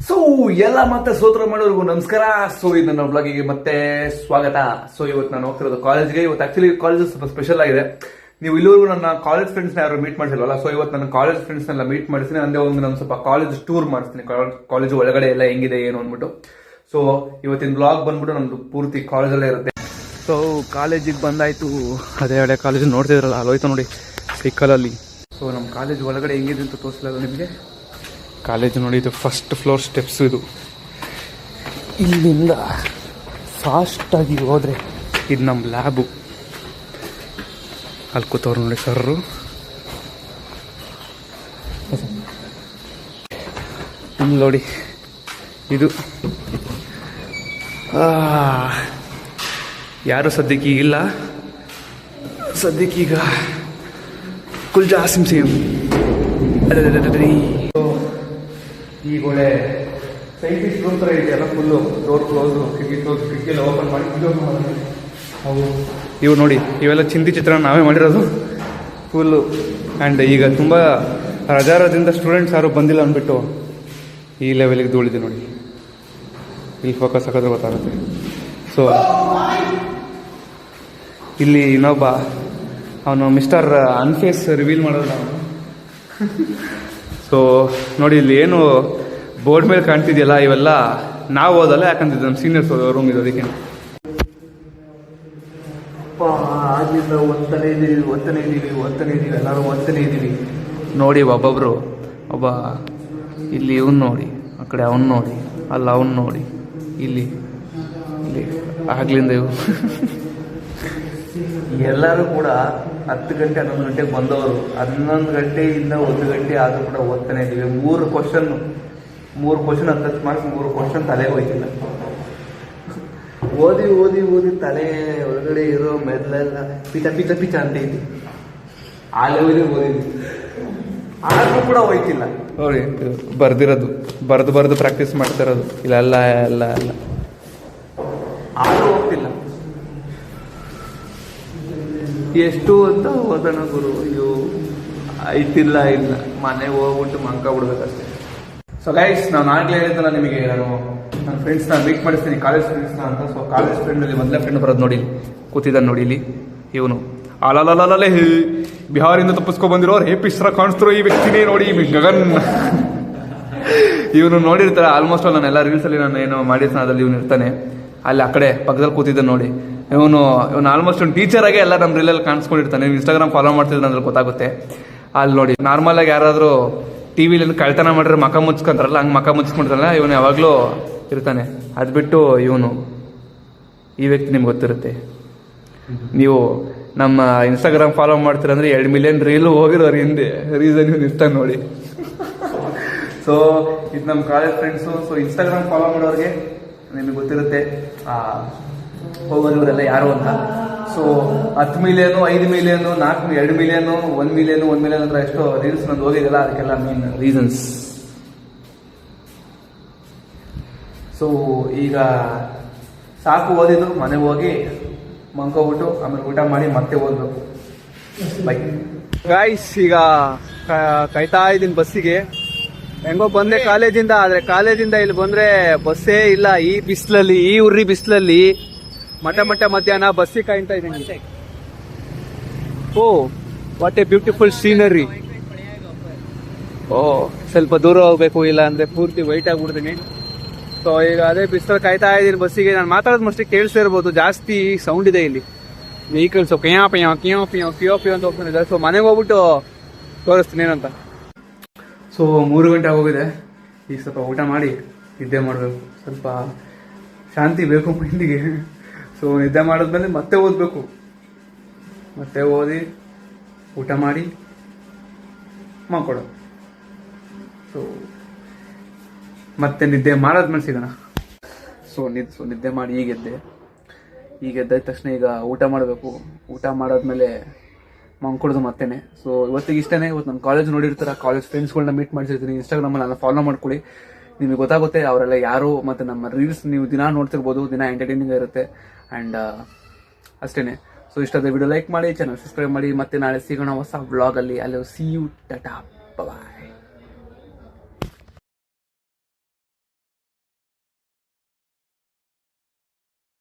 So ಎಲ್ಲ ಮತ್ತೆ ಸೋತ್ರ ಮಾಡೋರ್ಗು ನಮಸ್ಕಾರ. ಸೊ ಇದು ನನ್ನ ಬ್ಲಾಗಿಗೆ ಮತ್ತೆ ಸ್ವಾಗತ. ಸೊ ಇವತ್ತು ನಾನು ಹೋಗ್ತಿರೋದು ಕಾಲೇಜ್ಗೆ. ಇವತ್ತು ಆಕ್ಚುಲಿ ಕಾಲೇಜ್ ಸ್ವಲ್ಪ ಸ್ಪೆಷಲ್ ಆಗಿದೆ. ನೀವು ಇಲ್ಲಿವರೆಗೂ ನನ್ನ ಕಾಲೇಜ್ ಫ್ರೆಂಡ್ಸ್ ಯಾರು ಮೀಟ್ ಮಾಡಿಸಿಲ್ವಲ್ಲ, ಸೊ ಇವತ್ತು ನನ್ನ ಕಾಲೇಜ್ ಫ್ರೆಂಡ್ಸ್ ನೆಲ್ಲ ಮೀಟ್ ಮಾಡಿಸ್ತೀನಿ. ಅಂದೇ ಒಂದು ನಾನು ಸ್ವಲ್ಪ ಕಾಲೇಜ್ ಟೂರ್ ಮಾಡಿಸ್ತೀನಿ, ಕಾಲೇಜ್ ಒಳಗಡೆ ಎಲ್ಲ ಹೆಂಗಿದೆ ಏನು ಅಂದ್ಬಿಟ್ಟು. ಸೊ ಇವತ್ತಿನ ಬ್ಲಾಗ್ ಬಂದ್ಬಿಟ್ಟು ನಮ್ದು ಪೂರ್ತಿ ಕಾಲೇಜಲ್ಲೇ ಇರುತ್ತೆ. ಸೊ ಕಾಲೇಜಿಗೆ ಬಂದಾಯ್ತು. ಅದೇ ಹಳೆ ಕಾಲೇಜ್ ನೋಡ್ತಿದ್ರಲ್ಲ, ಅಲ್ಲೋಯ್ತು ನೋಡಿ ಸೈಕಲಲ್ಲಿ. ಸೊ ನಮ್ಮ ಕಾಲೇಜ್ ಒಳಗಡೆ ಹೆಂಗಿದೆ ಅಂತ ತೋರಿಸಲ್ಲ ನಿಮಗೆ. ಕಾಲೇಜ್ ನೋಡಿ, ಇದು ಫಸ್ಟ್ ಫ್ಲೋರ್ ಸ್ಟೆಪ್ಸ್. ಇದು ಇಲ್ಲಿಂದ ಫಾಸ್ಟಾಗಿ ಹೋದರೆ ಇದು ನಮ್ಮ ಲ್ಯಾಬು. ಅಲ್ಲಿ ಕೂತವ್ರು ನೋಡಿ ಸರ್ರು. ಇಲ್ಲಿ ನೋಡಿ, ಇದು ಯಾರು ಸದ್ಯಕ್ಕೆ ಇಲ್ಲ. ಸದ್ಯಕ್ಕೀಗ ಕುಲ್ಜಾ ಸಿಮ್ ಸೇಮ್ ಈಗ ಒಳ್ಳೆ ಸೈಂಟಿಸ್ಟ್ ರೂಮ್ ಥರ ಇದೆಯಲ್ಲ, ಫುಲ್ಲು ಡೋರ್ ಕ್ಲೋಸು, ಕಿಟಕಿಯಲ್ಲಿ ಓಪನ್ ಮಾಡಿ ಅವು ಇವು ನೋಡಿ, ಇವೆಲ್ಲ ಚಿಂತಿ ಚಿತ್ರಣ ನಾವೇ ಮಾಡಿರೋದು ಫುಲ್ಲು. ಆ್ಯಂಡ್ ಈಗ ತುಂಬ ರಜಾರದಿಂದ ಸ್ಟೂಡೆಂಟ್ಸ್ ಯಾರು ಬಂದಿಲ್ಲ ಅಂದ್ಬಿಟ್ಟು ಈ ಲೆವೆಲಿಗೆ ಧೂಳಿದೆ ನೋಡಿ. ಇಲ್ಲಿ ಫೋಕಸ್ ಹಾಕೋದ್ರೆ ಗೊತ್ತಾಗುತ್ತೆ. ಸೊ ಇಲ್ಲಿ ಇನ್ನೊಬ್ಬ ಅವನು ಮಿಸ್ಟರ್ ಅನ್ಫೇಸ್ ರಿವೀಲ್ ಮಾಡೋದು ನಾವು. ಸೊ ನೋಡಿ, ಇಲ್ಲಿ ಏನು ಬೋರ್ಡ್ ಮೇಲೆ ಕಾಣ್ತಿದೆಯಲ್ಲ, ಇವೆಲ್ಲ ನಾವು ಓದಲ್ಲ, ಯಾಕಂತಿದ್ದು ನಮ್ಮ ಸೀನಿಯರ್ಸ್ ಓದೋ ರೂಮ್ ಇದು. ಅದಕ್ಕೆ ಆಗಿಂದ ಓದ್ತಾನೆ ಇದ್ದೀವಿ ಎಲ್ಲರೂ ಓದ್ತಾನೆ ಇದ್ದೀವಿ ನೋಡಿ. ಒಬ್ಬೊಬ್ರು ಒಬ್ಬ ಇಲ್ಲಿ ಇವನು ನೋಡಿ, ಆ ಕಡೆ ಅವನು ನೋಡಿ, ಅಲ್ಲ ಅವನು ನೋಡಿ, ಇಲ್ಲಿ ಆಗ್ಲಿಂದ ಇವು ಎಲ್ಲರೂ ಕೂಡ 10 ಗಂಟೆ 11 ಗಂಟೆಗೆ ಬಂದವರು. 11 ಗಂಟೆಯಿಂದ 1 ಗಂಟೆ ಆದರೂ ಕೂಡ ಓದ್ತಾನೆ ಇದ್ದೀವಿ. 3 ಕ್ವಶನ್ 10 ಮಾರ್ಕ್ಸ್ 3 ಕ್ವಶನ್ ತಲೆಗೆ ಹೋಯ್ತಿಲ್ಲ. ಓದಿ ತಲೆ ಒಳಗಡೆ ಇರೋ ಮೆದಲೆಲ್ಲ ಪಿಚ ಅಂತ ಐತಿ. ಆ ಲೆವೆಲಿಗೆ ಓದಿದ್ವಿ, ಆದ್ರೂ ಕೂಡ ಹೋಯ್ತಿಲ್ಲ ನೋಡಿ. ಬರ್ದಿರೋದು ಬರ್ದು ಪ್ರಾಕ್ಟೀಸ್ ಮಾಡ್ತಿರೋದು ಇಲ್ಲ ಎಲ್ಲ ಆದ್ರೂ ಹೋಗ್ತಿಲ್ಲ. ಎಷ್ಟು ಅಂತ ಓದೋಣ ಗುರು, ಅಯ್ಯೋ ಆಯ್ತಿಲ್ಲ, ಇಲ್ಲ ಮನೆಗೆ ಹೋಗ್ಬಿಟ್ಟು ಮಂಕ ಬಿಡ್ಬೇಕಷ್ಟೇ. ಸೊ ಗೈಸ್, ನಾನು ಆಗ್ಲೇ ಹೇಳಿದ್ದಲ್ಲ ನಿಮಗೆ, ನಾನು ನನ್ನ ಫ್ರೆಂಡ್ಸ್ನ ಮೀಟ್ ಮಾಡಿಸ್ತೀನಿ, ಕಾಲೇಜ್ ಫ್ರೆಂಡ್ಸ್ನ ಅಂತ. ಸೊ ಕಾಲೇಜ್ ಫ್ರೆಂಡಲ್ಲಿ ಮೊದಲೇ ಫ್ರೆಂಡ್ ಬರೋದು ನೋಡಿ, ಕೂತಿದ್ದಾನೆ ನೋಡಿ ಇಲ್ಲಿ ಇವನು. ಅಲಲಲಲೇ ಬಿಹಾರಿಂದ ತಪ್ಪಿಸ್ಕೊ ಬಂದಿರೋರು ಹೇಪಿಸ್ರ ಕಾಣಿಸ್ತಿರೋ ಈ ವ್ಯಕ್ತಿನೇ ನೋಡಿ, ಗಗನ್. ಇವನು ನೋಡಿರ್ತಾರೆ ಆಲ್ಮೋಸ್ಟ್ ಆಲ್. ನಾನೆಲ್ಲ ರೀಲ್ಸಲ್ಲಿ ನಾನು ಏನೋ ಮಾಡಿರ್ತಾನೆ, ಅದ್ರಲ್ಲಿ ಇವನು ಇರ್ತಾನೆ. ಅಲ್ಲಿ ಆ ಕಡೆ ಪಕ್ಕದಲ್ಲಿ ಕೂತಿದ್ದಾನೆ ನೋಡಿ. ಇವನು ಆಲ್ಮೋಸ್ಟ್ ಒಂದು ಟೀಚರ್ ಆಗಿ ಎಲ್ಲ ನಮ್ಮ ರೀಲಲ್ಲಿ ಕಾಣಿಸ್ಕೊಂಡಿರ್ತಾನೆ. ನೀವು ಇನ್ಸ್ಟಾಗ್ರಾಮ್ ಫಾಲೋ ಮಾಡ್ತಿದ್ರೆ ಅದ್ರಲ್ಲಿ ಗೊತ್ತಾಗುತ್ತೆ. ಅಲ್ಲಿ ನೋಡಿ, ನಾರ್ಮಲ್ ಆಗಿ ಯಾರಾದರೂ ಟಿವಿಲಿ ಕಳ್ತನ ಮಾಡಿದ್ರೆ ಮಕ ಮುಚ್ಕೊಂತಾರಲ್ಲ, ಹಂಗೆ ಮಕ ಮುಚ್ಕೊಂಡ್ರಲ್ಲ, ಇವನು ಯಾವಾಗಲೂ ಇರ್ತಾನೆ. ಅದು ಬಿಟ್ಟು ಇವನು, ಈ ವ್ಯಕ್ತಿ ನಿಮ್ಗೆ ಗೊತ್ತಿರುತ್ತೆ. ನೀವು ನಮ್ಮ ಇನ್ಸ್ಟಾಗ್ರಾಮ್ ಫಾಲೋ ಮಾಡ್ತೀರಂದ್ರೆ 2 ಮಿಲಿಯನ್ ರೀಲು ಹೋಗಿರೋರು ಹಿಂದೆ ರೀಸನ್ ಇವನು ಇರ್ತಾನೆ ನೋಡಿ. ಸೊ ಇದು ನಮ್ಮ college friends. So Instagram follow ಮಾಡೋರಿಗೆ ನಿಮಗೆ ಗೊತ್ತಿರುತ್ತೆ ಹೋಗೋರಿವರೆಲ್ಲ ಯಾರು ಅಂತ. ಸೊ 10 ಮಿಲಿಯನು, 5 ಮಿಲಿಯನು, 2 ಮಿಲಿಯನು, 1 ಮಿಲಿಯನ್ ಅಂದ್ರೆ ಎಷ್ಟೋ ರೀಲ್ಸ್ ನಂದು ಹೋಗಿದೆಯಲ್ಲ, ಅದಕ್ಕೆಲ್ಲ ಮೇನ್ ರೀಸನ್ಸ್. ಸೊ ಈಗ ಸಾಕು ಓದಿದ್ದು, ಮನೆಗೆ ಹೋಗಿ ಮಂಕೋಬಿಟ್ಟು ಆಮೇಲೆ ಊಟ ಮಾಡಿ ಮತ್ತೆ ಓದ್ಬೇಕು. ಬೈ ಗೈಸ್, ಈಗ ಕಾಯ್ತಾ ಇದ್ದೀನಿ ಬಸ್ಸಿಗೆ. ಹೆಂಗೋ ಬಂದೆ ಕಾಲೇಜಿಂದ. ಆದ್ರೆ ಕಾಲೇಜಿಂದ ಇಲ್ಲಿ ಬಂದ್ರೆ ಬಸ್ಸೇ ಇಲ್ಲ. ಈ ಬಿಸಿಲಲ್ಲಿ, ಈ ಉರ್ರಿ ಬಿಸಿಲಲ್ಲಿ ಮಧ್ಯಾಹ್ನ ಬಸ್ಸಿಗೆ ಕಾಯ್ತಾ ಇದ್ದೀನಿ. ಓ ವಾಟ್ ಎ ಬ್ಯೂಟಿಫುಲ್ ಸೀನರಿ. ಓ ಸ್ವಲ್ಪ ದೂರ ಹೋಗ್ಬೇಕು, ಇಲ್ಲ ಅಂದ್ರೆ ಪೂರ್ತಿ ವೈಟ್ ಆಗ್ಬಿಡ್ತೀನಿ. ಸೊ ಈಗ ಅದೇ ಬಿಸಿಲಲ್ಲಿ ಕಾಯ್ತಾ ಇದ್ದೀನಿ ಬಸ್ಸಿಗೆ. ನಾನು ಮಾತಾಡೋದು ಮಸ್ತಿ ಕೇಳಿಸ್ತಾ ಇರ್ಬೋದು, ಜಾಸ್ತಿ ಸೌಂಡ್ ಇದೆ ಇಲ್ಲಿ. ವೆಹಿಕಲ್ಸ್ ಕಿಯೋ ಅಂತ ಹೋಗ್ತಾನೆ. ಸೊ ಮನೆಗೆ ಹೋಗ್ಬಿಟ್ಟು ತೋರಿಸ್ತೀನಿ ಏನಂತ. ಸೊ 3 ಗಂಟೆ ಆಗೋಗಿದೆ. ಈಗ ಸ್ವಲ್ಪ ಊಟ ಮಾಡಿ ನಿದ್ದೆ ಮಾಡಬೇಕು. ಸ್ವಲ್ಪ ಶಾಂತಿ ಬೇಕು ಮೈಂದಿಗೆ. ಸೊ ನಿದ್ದೆ ಮಾಡಿದ್ಮೇಲೆ ಮತ್ತೆ ಓದಬೇಕು. ಮತ್ತೆ ಓದಿ ಊಟ ಮಾಡಿ ಮಾಡ್ಕೊಡೋದು. ಸೊ ಮತ್ತೆ ನಿದ್ದೆ ಮಾಡಾದ್ಮೇಲೆ ಸಿಗೋಣ. ಸೊ ನಿದ್ದೆ ಮಾಡಿ ಈಗ ಎದ್ದಾದ ತಕ್ಷಣ ಈಗ ಊಟ ಮಾಡಬೇಕು. ಊಟ ಮಾಡಾದ್ಮೇಲೆ ಮಂಕೊಡೋದು ಮತ್ತೇನೆ. ಸೊ ಇವತ್ತಿಗೆ ಇಷ್ಟೇ. ಇವತ್ತು ನಾನು ಕಾಲೇಜ್ ನೋಡಿರ್ತಾರೆ, ಕಾಲೇಜ್ ಫ್ರೆಂಡ್ಸ್ಗಳನ್ನ ಮೀಟ್ ಮಾಡಿಸಿರ್ತೀನಿ. ಇನ್ಸ್ಟಾಗ್ರಾಮಲ್ಲಿ ನಾನು ಫಾಲೋ ಮಾಡ್ಕೊಳ್ಳಿ, ನಿಮಗೆ ಗೊತ್ತಾಗುತ್ತೆ ಅವರೆಲ್ಲ ಯಾರು. ಮತ್ತು ನಮ್ಮ ರೀಲ್ಸ್ ನೀವು ದಿನ ನೋಡ್ತಿರ್ಬೋದು, ದಿನ ಎಂಟರ್ಟೈನಿಂಗ್ ಇರುತ್ತೆ. ಆ್ಯಂಡ್ ಅಷ್ಟೇ. ಸೊ ಇಷ್ಟಾದ ವಿಡಿಯೋ ಲೈಕ್ ಮಾಡಿ, ಚಾನಲ್ ಸಬ್ಸ್ಕ್ರೈಬ್ ಮಾಡಿ. ಮತ್ತೆ ನಾಳೆ ಸಿಗೋಣ ಹೊಸ ವ್ಲಾಗಲ್ಲಿ. ಅಲ್ಲಿ ಸಿ ಯು, ಟಾಟಾ, ಬಾಯ್.